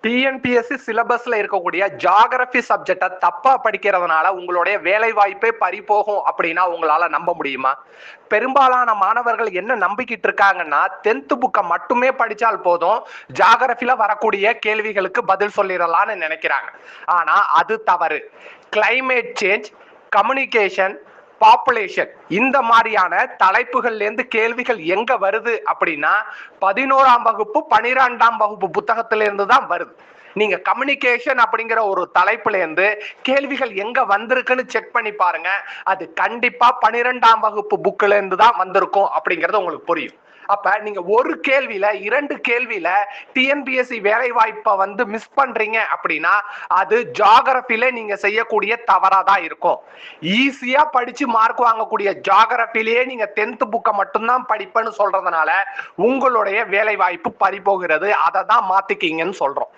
TNPSC சிலபஸ்ல இருக்கக்கூடிய geography சப்ஜெக்டை தப்பா படிக்கிறதுனால உங்களுடைய வேலை வாய்ப்பே பறிபோகும் அப்படின்னா உங்களால நம்ப முடியுமா? பெரும்பாலான மாணவர்கள் என்ன நம்பிக்கிட்டு இருக்காங்கன்னா 10th புக்கை மட்டுமே படிச்சால் போதும், ஜியாகிரபில வரக்கூடிய கேள்விகளுக்கு பதில் சொல்லிடலாம்னு நினைக்கிறாங்க. ஆனா அது தவறு. கிளைமேட் சேஞ்ச், கம்யூனிகேஷன், பாப்புலேஷன் இந்த மாதிரியான தலைப்புகள்ல இருந்து கேள்விகள் எங்க வருது அப்படின்னா 11ஆம் வகுப்பு 12ஆம் வகுப்பு புத்தகத்தில இருந்து தான் வருது. நீங்க கம்யூனிகேஷன் அப்படிங்கிற ஒரு தலைப்புல இருந்து கேள்விகள் எங்க வந்திருக்குன்னு செக் பண்ணி பாருங்க. அது கண்டிப்பா 12ஆம் வகுப்பு புக்ல இருந்து தான் வந்திருக்கும் அப்படிங்கிறது உங்களுக்கு புரியும். அப்ப நீங்க ஒரு கேள்வியில 2 கேள்வியில டிஎன்பிஎஸ்சி வேலை வாய்ப்பை மிஸ் பண்றீங்க அப்படின்னா அது ஜியாகிரபில நீங்க செய்யக்கூடிய தவறா தான் இருக்கும். ஈஸியா படிச்சு மார்க் வாங்கக்கூடிய ஜியாகிரபிலேயே நீங்க 10th புக்கை மட்டும்தான் படிப்பேன்னு சொல்றதுனால உங்களுடைய வேலை வாய்ப்பு பறிபோகிறது. அதை தான் மாத்திக்கிங்கன்னு சொல்றோம்.